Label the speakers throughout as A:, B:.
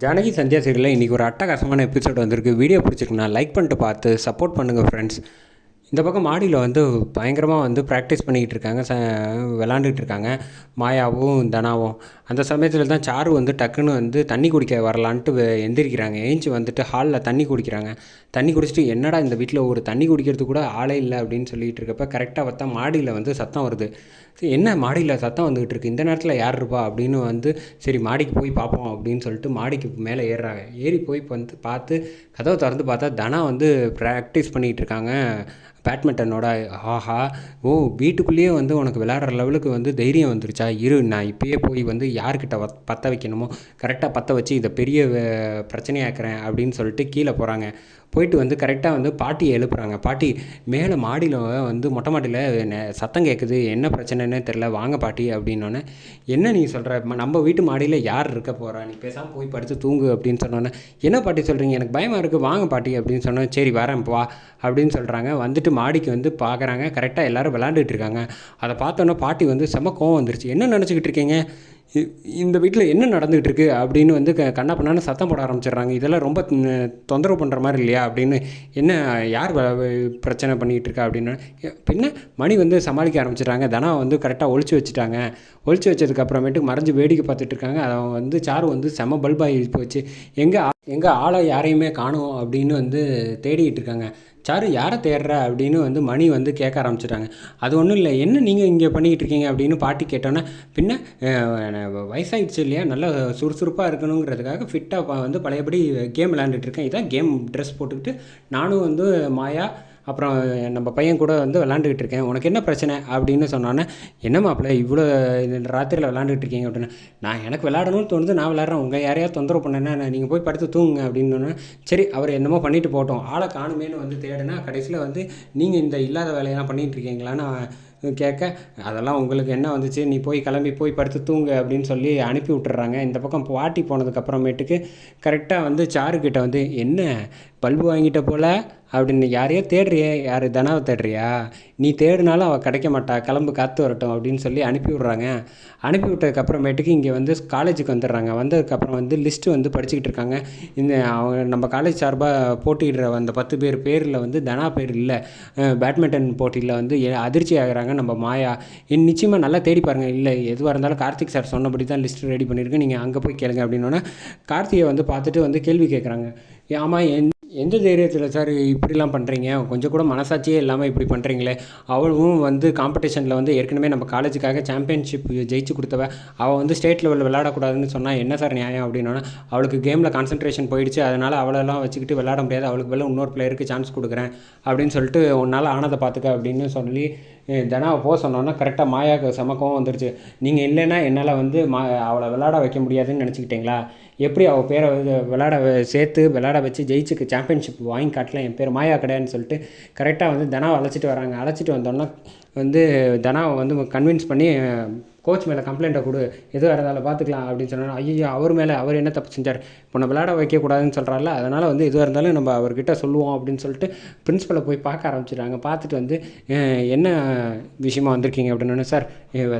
A: ஜானகி சந்தியா சீரியலில் இன்றைக்கி ஒரு அட்டகாசமான எபிசோட் வந்திருக்கு. வீடியோ பிடிச்சிருக்குண்ணா லைக் பண்ணிட்டு பார்த்து சப்போர்ட் பண்ணுங்கள் ஃப்ரெண்ட்ஸ். இந்த பக்கம் மாடியில் வந்து பயங்கரமாக வந்து ப்ராக்டிஸ் பண்ணிக்கிட்டு இருக்காங்க, விளாண்டுட்டு இருக்காங்க மாயாவும் தனாவும். அந்த சமயத்தில் தான் சாரு வந்து டக்குன்னு வந்து தண்ணி குடிக்க வரலான்ட்டு எந்திரிக்கிறாங்க. ஏஞ்சி வந்துட்டு ஹாலில் தண்ணி குடிக்கிறாங்க. தண்ணி குடிச்சிட்டு என்னடா இந்த வீட்டில் ஒரு தண்ணி குடிக்கிறதுக்கு கூட ஆளே இல்லை அப்படின்னு சொல்லிகிட்டு இருக்கப்போ கரெக்டாக பார்த்தா மாடியில் வந்து சத்தம் வருது. என்ன மாடியில் சத்தம் வந்துக்கிட்டு இருக்குது, இந்த நேரத்தில் யார் இருப்பா அப்படின்னு வந்து சரி மாடிக்கு போய் பார்ப்போம் அப்படின்னு சொல்லிட்டு மாடிக்கு மேலே ஏறுறாங்க. ஏறி போய் வந்து பார்த்து கதவை திறந்து பார்த்தா தனா வந்து ப்ராக்டிஸ் பண்ணிகிட்டு இருக்காங்க பேட்மிண்டனோட. ஆஹா, ஓ வீட்டுக்குள்ளேயே வந்து உனக்கு விளையாடுற லெவலுக்கு வந்து தைரியம் வந்துருச்சா, இரு நான் இப்போயே போய் வந்து யார்கிட்ட பற்ற வைக்கணுமோ கரெக்டாக பற்ற வச்சு இதை பெரிய பிரச்சனையாக்குறேன் அப்படின்னு சொல்லிட்டு கீழே போகிறாங்க. போயிட்டு வந்து கரெக்டாக வந்து பாட்டியை எழுப்புறாங்க. பாட்டி மேலே மாடியில் வந்து மொட்டை மாடியில் சத்தம் கேட்குது, என்ன பிரச்சனைன்னு தெரில, வாங்க பாட்டி அப்படின்னோடனே என்ன நீ சொல்கிற, நம்ம வீட்டு மாடியில் யார் இருக்க போகிறா, நீ பேசாமல் போய் படுத்து தூங்கு அப்படின்னு சொன்னோன்னே என்ன பாட்டி சொல்கிறீங்க, எனக்கு பயமாக இருக்குது, வாங்க பாட்டி அப்படின்னு சொன்னோம். சரி வரேன் வா அப்படின்னு சொல்கிறாங்க. வந்துட்டு மாடிக்கு வந்து பார்க்குறாங்க, கரெக்டாக எல்லோரும் விளாண்டுட்டு இருக்காங்க. அதை பார்த்தோன்னே பாட்டி வந்து செம கோவம் வந்துருச்சு. என்ன நினச்சிக்கிட்டு இருக்கீங்க, இந்த வீட்டில் என்ன நடந்துகிட்டு இருக்கு அப்படின்னு வந்து கண்ணா பண்ணான்னு சத்தம் போட ஆரம்பிச்சிடுறாங்க. இதெல்லாம் ரொம்ப தொந்தரவு பண்ணுற மாதிரி இல்லையா அப்படின்னு, என்ன யார் பிரச்சனை பண்ணிகிட்டு இருக்கா அப்படின்னு பின்ன மணி வந்து சமாளிக்க ஆரம்பிச்சிடுறாங்க. தனா வந்து கரெக்டாக ஒழிச்சு வச்சுட்டாங்க. ஒழிச்சு வச்சதுக்கப்புறமேட்டுக்கு மறைஞ்சு வேடிக்கை பார்த்துட்டு இருக்காங்க. அதை வந்து சாரு வந்து செம பல்பாகி போச்சு. எங்கே ஆளை யாரையுமே காணும் அப்படின்னு வந்து தேடிக்கிட்டு இருக்காங்க. சாரு யாரை தேடுற அப்படின்னு வந்து மணி வந்து கேட்க ஆரம்பிச்சிட்டாங்க. அது ஒன்றும் இல்லை, என்ன நீங்கள் இங்கே பண்ணிக்கிட்டு இருக்கீங்க அப்படின்னு பாட்டி கேட்டோன்னே பின்ன வயசாகிடுச்சு இல்லையா, நல்லா சுறுசுறுப்பாக இருக்கணுங்கிறதுக்காக ஃபிட்டாக வந்து பழையபடி கேம் விளாண்டுட்டுருக்கேன். இதான் கேம் ட்ரெஸ் போட்டுக்கிட்டு நானும் வந்து மாயா அப்புறம் நம்ம பையன் கூட வந்து விளாண்டுக்கிட்டு இருக்கேன், உனக்கு என்ன பிரச்சனை அப்படின்னு சொன்னோன்னே என்ன மாப்பிள்ளை இவ்வளோ ராத்திரியில் விளாண்டுட்டு இருக்கீங்க அப்படின்னு. நான் எனக்கு விளாடணும்னு தோணுது, நான் விளாட்றேன், உங்கள் யாரையாவது தொந்தரவு பண்ணேன்னா நீங்கள் போய் படுத்து தூங்குங்க அப்படின்னு. சரி அவர் என்னமோ பண்ணிட்டு போட்டோம், ஆளை காணுமேனு வந்து தேடுனா கடைசியில் வந்து நீங்கள் இந்த இல்லாத வேலையெல்லாம் பண்ணிகிட்டு இருக்கீங்களான்னு கேட்க, அதெல்லாம் உங்களுக்கு என்ன வந்துச்சு, நீ போய் கிளம்பி போய் படுத்து தூங்கு அப்படின்னு சொல்லி அனுப்பி விட்டுறாங்க. இந்த பக்கம் பாட்டி போனதுக்கப்புறமேட்டுக்கு கரெக்டாக வந்து சாருக்கிட்ட வந்து என்ன பல்பு வாங்கிட்ட போல் அப்படின்னு, யாரையோ தேடுறியே, யார் தனாவை தேடுறியா, நீ தேடினாலும் அவள் கிடைக்க மாட்டா, கிளம்பு காற்று வரட்டும் அப்படின்னு சொல்லி அனுப்பி விட்றாங்க. அனுப்பி விட்டதுக்கப்புறமேட்டுக்கு இங்கே வந்து காலேஜுக்கு வந்துடுறாங்க. வந்ததுக்கப்புறம் வந்து லிஸ்ட்டு வந்து படிச்சுக்கிட்டு இருக்காங்க. இந்த அவங்க நம்ம காலேஜ் சார்பாக போட்டியிடுற அந்த 10 பேரில் வந்து தனா பேர் இல்லை. பேட்மிண்டன் போட்டியில் வந்து அதிர்ச்சி ஆகிறாங்க நம்ம மாயா. நிச்சயமாக நல்லா தேடி பாருங்கள், இல்லை எதுவாக இருந்தாலும் கார்த்திக் சார் சொன்னபடி தான் லிஸ்ட் ரெடி பண்ணியிருக்கேன், நீங்கள் அங்கே போய் கேளுங்க அப்படின்னோன்னா கார்த்திகை வந்து பார்த்துட்டு வந்து கேள்வி கேட்குறாங்க. ஆமாம், எந்த தைரியத்தில் சார் இப்படிலாம் பண்ணுறீங்க, கொஞ்சம் கூட மனசாட்சியே இல்லாமல் இப்படி பண்ணுறீங்களே, அவளும் வந்து காம்படிஷனில் வந்து ஏற்கனவே நம்ம காலேஜுக்காக சாம்பியன்ஷிப் ஜெயிச்சு கொடுத்தவ, அவள் வந்து ஸ்டேட் லெவலில் விளையாடக்கூடாதுன்னு சொன்னால் என்ன சார் நியாயம் அப்படின்னா, அவளுக்கு கேமில் கான்சன்ட்ரேஷன் போயிடுச்சு, அதனால் அவளெல்லாம் வச்சுக்கிட்டு விளையாட முடியாது, அவளுக்கு பதில் இன்னொரு பிளேயருக்கு சான்ஸ் கொடுக்குறேன் அப்படின்னு சொல்லிட்டு உன்னால் ஆனதை பார்த்துக்க அப்படின்னு சொல்லி தனாவை போக சொன்னோன்னா கரெக்டாக மாயாவுக்கு சமக்கம் வந்துருச்சு. நீங்கள் இல்லைன்னா என்னால் வந்து அவளை விளையாட வைக்க முடியாதுன்னு நினச்சிக்கிட்டீங்களா, எப்படி அவள் பேரை சேர்த்து விளையாட வச்சு ஜெயிச்சுக்கு சாம்பியன்ஷிப் வாங்கி காட்டலாம், என் பேர் மாயா கிடையாதுன்னு சொல்லிட்டு கரெக்டாக வந்து தனாவை அழைச்சிட்டு வராங்க. அழைச்சிட்டு வந்தோன்னா வந்து தனாவை வந்து கன்வின்ஸ் பண்ணி கோச் மேலே கம்ப்ளைண்ட்டை கொடு, எதுவும் இருந்தாலும் பார்த்துக்கலாம் அப்படின்னு சொன்னால், ஐயோ அவர் மேலே அவர் என்ன தப்பு செஞ்சார், இப்போ விளையாட வைக்கக்கூடாதுன்னு சொல்கிறாரில்ல, அதனால் வந்து எதுவாக இருந்தாலும் நம்ம அவர்கிட்ட சொல்லுவோம் அப்படின்னு சொல்லிட்டு பிரின்ஸிபலை போய் பார்க்க ஆரம்பிச்சிட்டாங்க. பார்த்துட்டு வந்து என்ன விஷயமா வந்திருக்கீங்க அப்படின்னு. சார்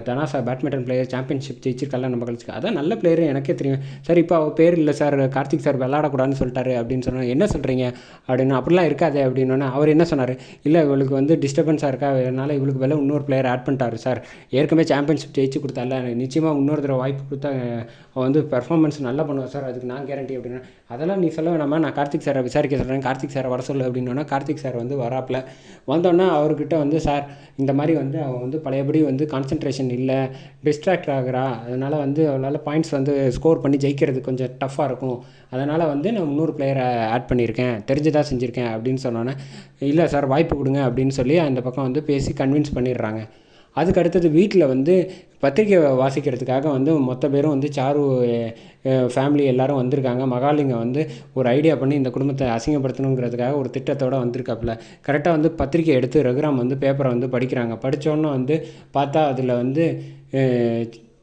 A: தனா சார் பேட்மிண்டன் பிளேயர் சாம்பியன்ஷிப் ஜெயிச்சிருக்கல நம்ம கழிச்சுக்க, அதான் நல்ல பிளேயர் எனக்கே தெரியும் சார், இப்போ அவர் பேர் இல்லை சார், கார்த்திக் சார் விளையாடக்கூடாதுன்னு சொல்லிட்டாரு அப்படின்னு சொன்னால் என்ன சொல்கிறீங்க அப்படின்னு. அப்படிலாம் இருக்காது அப்படின்னோடனே அவர் என்ன சொன்னார், இல்லை இவளுக்கு வந்து டிஸ்டர்பன்ஸாக இருக்கா, அதனால் இவளுக்கு வேலை இன்னொரு பிளேயர் ஆட் பண்ணிட்டாரு சார், ஏற்கனவே சாம்பியன்ஷிப் ஜெயிச்சு கொடுத்தால, நிச்சயமாக இன்னொரு தடவை வாய்ப்பு கொடுத்தா அவன் வந்து பெர்ஃபார்மன்ஸ் நல்லா பண்ணுவான் சார், அதுக்கு நான் கேரண்டி அப்படின்னா. அதெல்லாம் நீ சொல்ல வேணாமா, நான் கார்த்திக் சாரை விசாரிக்க சொல்கிறேன், கார்த்திக் சாரை வர சொல்லு அப்படின்னோன்னா கார்த்திக் சார் வந்து வராப்பில். வந்தோன்னா அவர்கிட்ட வந்து சார் இந்த மாதிரி வந்து அவன் வந்து பழையபடி வந்து கான்சன்ட்ரேஷன் இல்லை, டிஸ்ட்ராக்ட் ஆகுறா, அதனால் வந்து அவளால் பாயிண்ட்ஸ் வந்து ஸ்கோர் பண்ணி ஜெயிக்கிறது கொஞ்சம் டஃப்பாக இருக்கும், அதனால் வந்து நான் இன்னொரு பிளேயரை ஆட் பண்ணியிருக்கேன், தெரிஞ்சுதான் செஞ்சுருக்கேன் அப்படின்னு சொன்னோன்னே, இல்லை சார் வாய்ப்பு கொடுங்க அப்படின்னு சொல்லி அந்த பக்கம் வந்து பேசி கன்வின்ஸ் பண்ணிடுறாங்க. அதுக்கு அடுத்தது வீட்டில் வந்து பத்திரிக்கை வாசிக்கிறதுக்காக வந்து மொத்த பேரும் வந்து சாரு ஃபேமிலி எல்லோரும் வந்திருக்காங்க. மகாலிங்கம் வந்து ஒரு ஐடியா பண்ணி இந்த குடும்பத்தை அசிங்கப்படுத்தணுங்கிறதுக்காக ஒரு திட்டத்தோடு வந்திருக்காப்புல. கரெக்டாக வந்து பத்திரிக்கை எடுத்து ரகுராம் வந்து பேப்பரை வந்து படிக்கிறாங்க. படித்தோன்னே வந்து பார்த்தா அதில் வந்து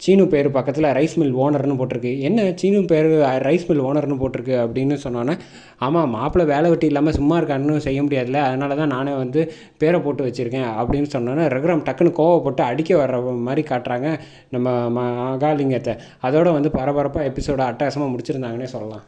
A: சீனு பேர் பக்கத்தில் ரைஸ் மில் ஓனர்னு போட்டிருக்கு. என்ன சீனு பேர் ரைஸ் மில் ஓனர்னு போட்டிருக்கு அப்படின்னு சொன்னோன்னே, ஆமாம் மாப்பிள்ளை வேலை வெட்டி இல்லாமல் சும்மா இருக்கான்னு செய்ய முடியாதுல்ல, அதனால தான் நானே வந்து பேரை போட்டு வச்சுருக்கேன் அப்படின்னு சொன்னோன்னே ரகுராம் டக்குன்னு கோவப்பட்டு அடிக்க வர்ற மாதிரி காட்டுறாங்க நம்ம மகாலிங்கத்தை. அதோட வந்து பரபரப்பாக எபிசோட அட்டகாசமாக முடிச்சிருந்தாங்கன்னே சொல்லலாம்.